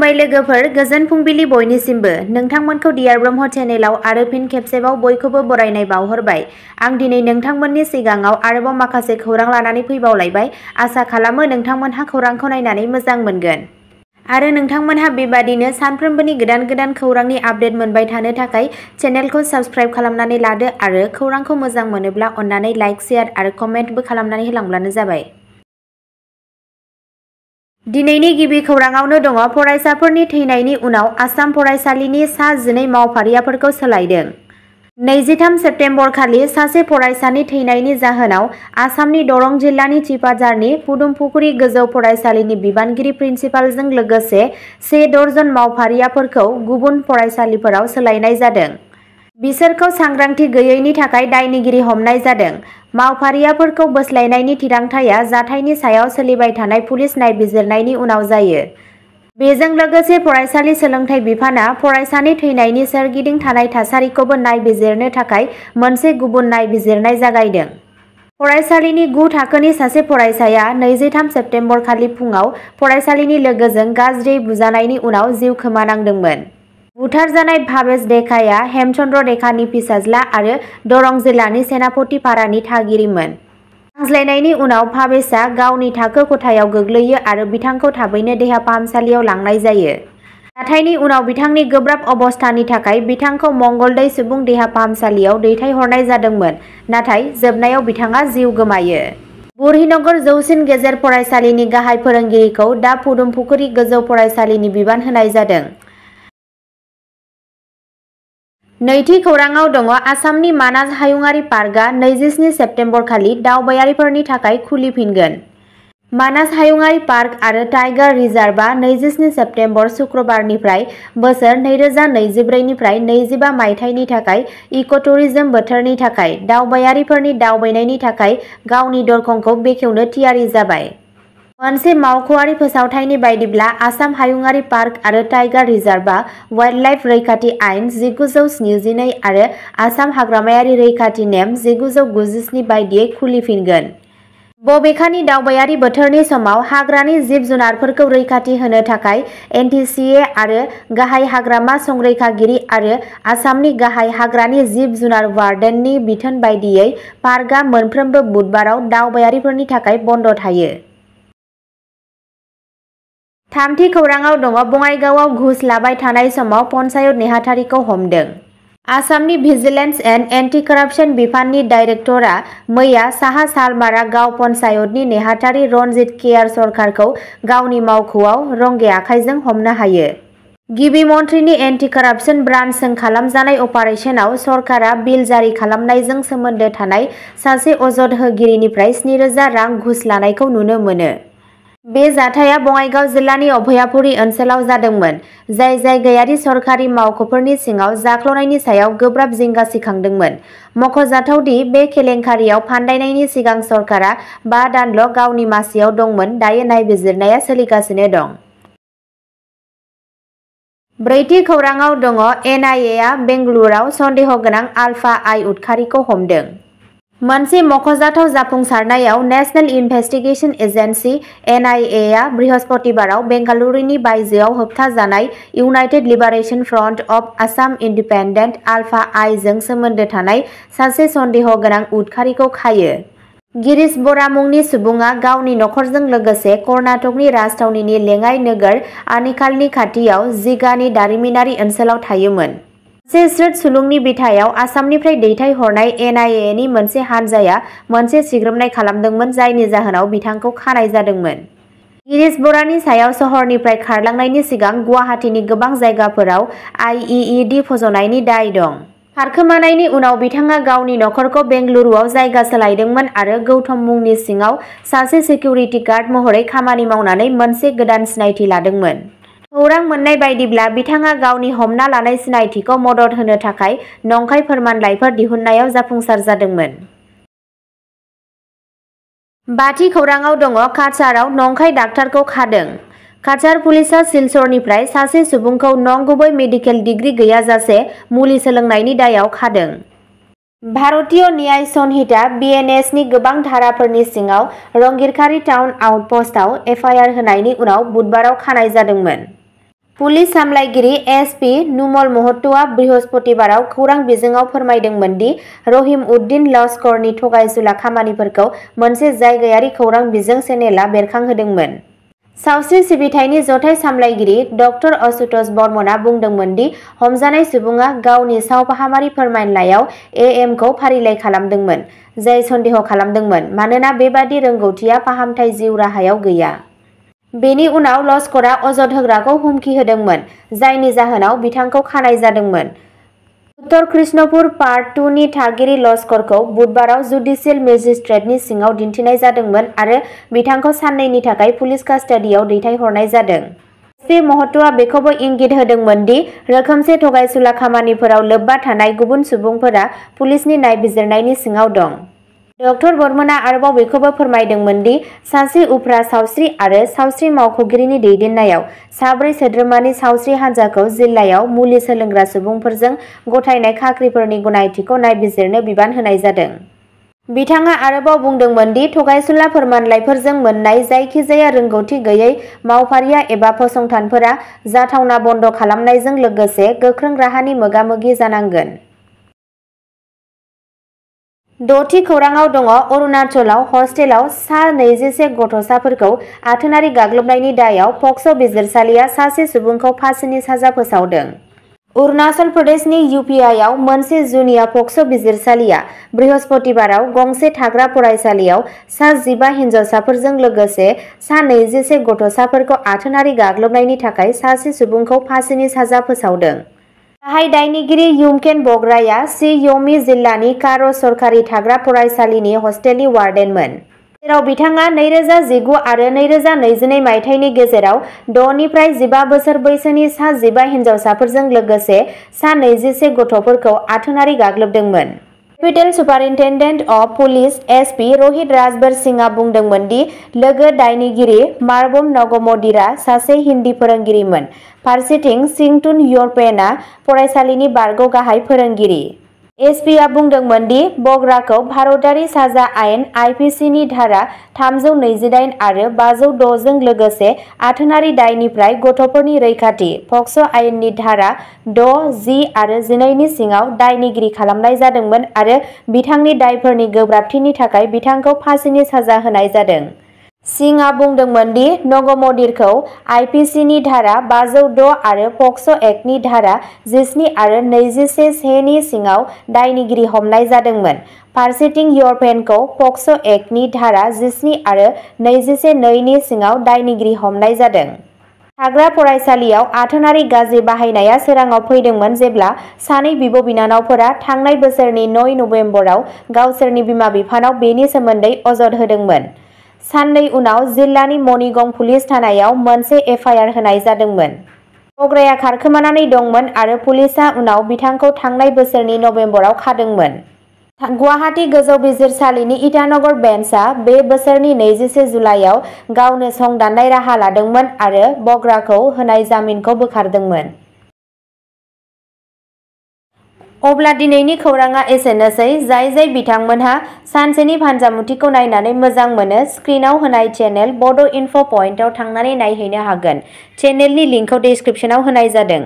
खुलुमबाय लोगोफोर, गोजोन फुंबिलि बयनिसिमबो। नोंथांमोनखौ डियार ब्रह्म चेनेलाव आरो फिन खेबसेबाव बयखौबो बरायनाय बावहरबाय। आं दिनै नोंथांमोननि सिगाङाव आरोबाव माखासे खौरां लानानै फैबावलायबाय। आसा खालामो नोंथांमोनहा खौरांखौ नायनानै मोजां मोनगोन। आरो नोंथांमोनहा बेबादिनो सानफ्रोमबोनि गोदान खौरांनि आपडेट मोनबाय थानो थाखाय चेनेलखौ साबस्क्राइब खालामनानै लादो आरो खौरांखौ मोजां मोनोब्ला अन्नानै लाइक, शेयार आरो कमेन्टबो खालामनानै होलांब्लानो जाबाय। दिनैनि गिबि खौराङावनो दङ फरायसाफोरनि थैनायनि उनाव आसाम फरायसालिनि सा 12 मावफारियाफोरखौ सोलायदों। 23 सेप्तेम्बर खालि सासे फरायसानि थैनायनि जाहोनाव आसामनि दरं जिल्लानि चिपाझारनि फुदुमपुखुरि गोजौ फरायसालिनि बिबानगिरि प्रिन्सिपालजों लोगोसे 1 दर्जन मावफारियाफोरखौ गुबुन फरायसालिफोराव सोलायनाय जादों। बिसोरखौ सांग्रांथि गैयैनि थाखाय दायनिगिरि हमनाय जादों। मावफारियाफोरखौ बोस्लायनायनि थिरांथाया जाथायनि सायाव सोलिबाय थानाय पुलिस नायबिजिरनायनि उनाव जायो। बेजों लोगोसे फरायसालि सोलोंथाइ बिफाना फरायसानि थैनायनि सोरगिदिं थानाय थासारिखौबो नायबिजिरनो थाखाय मोनसे गुबुन नायबिजिरनाय जागायदों। फरायसालिनि 9 थाखोनि सासे फरायसाया 23 सेप्तेम्बर खालि फुङाव फरायसालिनि लोगोजों गाज्रियै बुजानायनि उनाव जिउ खोमानांदोंमोन। बुथारजानाय भाबेश देखाया हेमचन्द्र देखानि फिसाज्ला आरो दरं जिल्लानि सेनापतिपारानि थागिरिमोन। नांज्लायनायनि उनाव भाबेशआ गावनि थाखो खथायाव गोग्लैयो आरो बिथांखौ थाबैनो देहा फाहामसालियाव लांनाय जायो। जाथायनि उनाव बिथांनि गोब्राब अबस्थानि थाखाय बिथांखौ मंगलदै सुबुं देहा फाहामसालियाव दैथायहरनाय जादोंमोन, नाथाय जोबनायाव बिथाङा जिउ गोमायो। बुरहीनगर जौसिन गेजेर फरायसालिनि गाहाय फोरोंगिरिखौ दा फुदुमपुखुरि गोजौ फरायसालिनि बिबान होनाय जादों। नैथि खौराङाव दङ आसामनि मानास हायुङारि पार्कआ 27 सेप्तेम्बर खालि दावबायारिफोरनि थाखाय खुलिफिनगोन। मानास हायुङारि पार्क आरो टाइगार रिजार्भआ 27 सेप्तेम्बर शुक्रबारनिफ्राय बोसोर 2024 निफ्राय 25 मायथाइनि थाखाय इक'टुरिज्म बोथोरनि थाखाय दावबायारिफोरनि दावबायनायनि थाखाय गावनि दरखंखौ बेखेवनो थियारि जाबाय। मोनसे मावख'आरि फोसावथायनि बायदिब्ला आसाम हायुङारि पार्क आरो टाइगार रिजार्भआ वाइल्डलाइफ रैखाथि आयेन 1972 आरो आसाम हाग्रामायारि रैखाथि नेम 1997 बायदियै खुलिफिनगोन। बबेखानि दावबायारि बोथोरनि समाव हाग्रानि जिब-जुनारफोरखौ रैखाथि होनो थाखाय NTCA आरो गाहाय हाग्रामा संरैखागिरि आरो आसामनि गाहाय हाग्रानि जिब-जुनार वार्डेननि बिथोन बायदियै पार्कआ मोनफ्रोमबो बुधबाराव दावबायारिफोरनि थाखाय बन्द थायो। थामथि खौराङाव दङ बङाइगावआव घुस लाबाय थानाय समाव पन्चायत नेहाथारिखौ हमदों। आसामनि भिजिलेन्स एन्ड एन्टि करापसन बिफाननि डाइरेक्टरआ मैया साहा सालमारा गाव पन्चायतनि नेहाथारि रनजित केयार सरकारखौ गावनि मावख'आव रंगे आखाइजों हमनो हायो। गिबि मन्थ्रिनि एन्टि करापसन ब्रान्चजों खालामजानाय अपारेसनाव सरकारा बिल जारि खालामनायजों सोमोन्दो थानाय सासे अजद होगिरिनिफ्राय 7,000 रां घुस लानायखौ नुनो मोनो। बे जाथाया बङाइगाव जिल्लानि अभयापुरी ओनसोलाव जादोंमोन, जाय जायगायारि सरखारि मावख'फोरनि सिङाव जाख्ल'नायनि सायाव गोब्राब जिंगा सिखांदोंमोन। मख'जाथाव दि बे केलेंकारियाव फान्दायनायनि सिगां सरकारा 5 दानल' गावनि मासियाव दंमोन। दायो नायबिजिरनाया सोलिगासिनो दं। ब्रैथि खौराङाव दङ NIA आ बेंगलुरुआव सन्देह गोनां आलफा आइ उदखारिखौ हमदों। मोनसे मख'जाथाव जाफुंसारनायाव नेशनेल इनभेस्टिगेशन एजेन्सि NIA आ बृहस्पतिबाराव बेंगालुरुनि बायजोआव होबथाजानाय united liberation front of Assam independent ULFA I जों सोमोन्दो थानाय सासे सन्देह गोनां उदखारिखौ खायो। गिरीश बरा मुंनि सुबुङा गावनि नखरजों लोगोसे कर्नाटकनि राजथावनिनि लेङाइ नोगोर आनिकालनि खाथियाव जिगानि दारिमिनारि ओनसोलाव थायोमोन। मोनसे स्रोत सुलुंनि बिथायाव आसामनिफ्राय दैथायहरनाय NIA नि मोनसे हानजाया मोनसे सिग्रोमनाय खालामदोंमोन, जायनि जाहोनाव बिथांखौ खानाय जादोंमोन। गिरीश बरानि सायाव सहरनिफ्राय खारलांनायनि सिगां गुवाहाटीनि गोबां जायगाफोराव IEED फज'नायनि दाय दं। खारखोमानायनि उनाव बिथाङा गावनि नखरखौ बेंगलुरुआव जायगा सोलायदोंमोन आरो गौतम मुंनि सिङाव सासे सिकिउरिटि गार्ड महरै खामानि मावनानै मोनसे गोदान सिनायथि लादोंमोन। खौरां मोन्नाय बायदिब्ला बिथाङा गावनि हमना लानाय सिनायथिखौ मदद होनो थाखाय नंखाय फोरमानलाइफोर दिहुननायाव जाफुंसार जादोंमोन। बाथि खौराङाव दङ काछारआव नंखाय डाक्टारखौ खादों। काछार पुलिसआ सिलचरनिफ्राय सासे सुबुंखौ नंगुबै मेडिकेल डिग्री गैयाजासे मुलि सोलोंनायनि दायाव खादों। भारतीय न्याय संहिता BNS नि गोबां धाराफोरनि सिङाव रंगिरखारि टाउन आउटपस्टआव FIR होनायनि उनाव बुधबाराव खानाय जादोंमोन। पुलिस सामलायगिरि एसपि नुमल महतोआ बृहस्पतिबाराव खौरां बिजोङाव फोरमायदोंमोन दि रहिम उद्दिन लस्करनि थगायसुला खामानिफोरखौ मोनसे जायगायारि खौरां बिजों चेनेलआ बेरखांहोदोंमोन। सावस्रि सिबिथायनि जथाय सामलायगिरि डक्टर आशुतोष बर्मनआ बुंदोंमोन दि हमजानाय सुबुङा गावनि सावफाहामारि फोरमानलाइयाव एएमखौ फारिलाइ खालामदोंमोन, जाय सन्देह खालामदोंमोन मानोना बेबादि रोंग'थिया फाहामथाय जिउ राहायाव गैया। बेनि उनाव लस्करआ अजद होग्राखौ हुमखि होदोंमोन, जायनि जाहोनाव बिथांखौ खानाय जादोंमोन। उत्तर कृष्णपुर पार्ट 2 नि थागिरि लस्करखौ बुधबाराव जुडिशियेल मेजिस्ट्रेटनि सिङाव दिन्थिनाय जादोंमोन आरो बिथांखौ साननैनि थाखाय पुलिस कास्टडियाव दैथायहरनाय जादों। एसपि महतोआ बेखौबो इंगित होदोंमोन दि रोखोमसे थगायसुला खामानिफोराव लोब्बा थानाय गुबुन सुबुंफोरा पुलिसनि नायबिजिरनायनि सिङाव दं। डक्टर बर्मनआ आरोबाव बेखौबो फोरमायदोंमोन दि सासे उफ्रा सावस्रि आरो सावस्रि मावख'गिरिनि दैदेननायाव 4 सोद्रोमानि सावस्रि हान्जाखौ जिल्लायाव मुलि सोलोंग्रा सुबुंफोरजों गथायनाय खाख्रिफोरनि गनायथिखौ नायबिजिरनो बिबान होनाय जादों। बिथाङा आरोबाव बुंदोंमोन दि थगायसुला फोरमानलाइफोरजों मोननाय जायखिजाया रोंग'थि गैयै मावफारिया एबा फसंथानफोरा जाथावना बन्द खालामनायजों लोगोसे गोख्रों राहानि मोगा-मोगि जानांगोन। 6थि खौरांआव दङ अरुणाचलाव हस्टेलाव सा 21 गथ'साफोरखौ आथोनारि गाग्लोबनायनि दायआव पक्स' बिजिरसालिया सासे सुबुंखौ फासिनि साजा फोसावदों। अरुणाचल प्रदेशनि यूपीआईआव मोनसे जुनिया पक्स' बिजिरसालिया बृहस्पतिबाराव गंसे थाग्रा फरायसालियाव सा 15 हिनजावसाफोरजों लोगोसे सा 21 गथ'साफोरखौ आथोनारि गाग्लोबनायनि थाखाय सासे सुबुंखौ फासिनि साजा फोसावदों। गाहाय दायनिगिरि युमकेन बग्राया सी योमी जिल्लानि कारो सरकारि थाग्रा फरायसालिनि हस्टेलनि वार्डेनमोन, जेराव बिथाङा 2019 आरो 2022 मायथाइनि गेजेराव 6 निफ्राय 15 बोसोर बैसोनि सा 15 हिनजावसाफोरजों लोगोसे सा 21 गथ'फोरखौ आथोनारि गाग्लोबदोंमोन। Capital superintendent of police SP रहित राजबर सिंहआ बुंदोंमोन दि लोगो दायनिगिरि मारबम नगमदिरा सासे हिन्दी फोरोंगिरिमोन, फारसेथिं सिंटुन यरपेनआ फरायसालिनि बारग' गाहाय फोरोंगिरि। एसपिआ बुंदोंमोन दि बग्राखौ भारतारि साजा आयेन आईपीसीनि धारा 328 आरो 506 जों लोगोसे आथोनारि दायनिफ्राय गथ'फोरनि रैखाथि पक्स' आयेननि धारा 6, 10 आरो 12 नि सिङाव दायनिगिरि खालामनाय जादोंमोन आरो बिथांनि दायफोरनि गोब्राबथिनि थाखाय बिथांखौ फासिनि साजा होनाय जादों। सिंहआ बुंदोंमोन दि नगमदिरखौ आईपीसीनि धारा 506 आरो पक्स' एक्टनि धारा 17 आरो 21(1) नि सिङाव दायनिगिरि हमनाय जादोंमोन, फारसेथिं यरपेनखौ पक्स' एक्टनि धारा 17 आरो 21(2) नि सिङाव दायनिगिरि हमनाय जादों। थाग्रा फरायसालियाव आथोनारि गाज्रि बाहायनाया सोराङाव फैदोंमोन जेब्ला सानै बिब'-बिनानावफोरा थांनाय बोसोरनि 9 नबेम्बराव गावसोरनि बिमा-बिफानाव बेनि सोमोन्दै अजद होदोंमोन। साननै उनाव जिल्लानि मणिगं पुलिस थानायाव मोनसे एफआइआर होनाय जादोंमोन। बग्राया खारखोमानानै दंमोन आरो पुलिसआ उनाव बिथांखौ थांनाय बोसोरनि नबेम्बराव खादोंमोन। गुवाहाटी गोजौ बिजिरसालिनि ईटानगर बेन्चआ बे बोसोरनि 21 जुलाइआव गावनो संदाननाय राहा लादोंमोन आरो बग्राखौ होनाय जामिनखौ बोखारदोंमोन। अब्ला दिनैनि खौरांआ एसेनोसै। जाय बिथांमोनहा सानसेनि फानजामुथिखौ नायनानै मोजां मोनो, स्क्रिनआव होनाय चेनेल बड' इनफ' पइन्टआव थांनानै नायहैनो हागोन। चेनेलनि लिंकखौ डिस्क्रिप्शनाव होनाय जादों।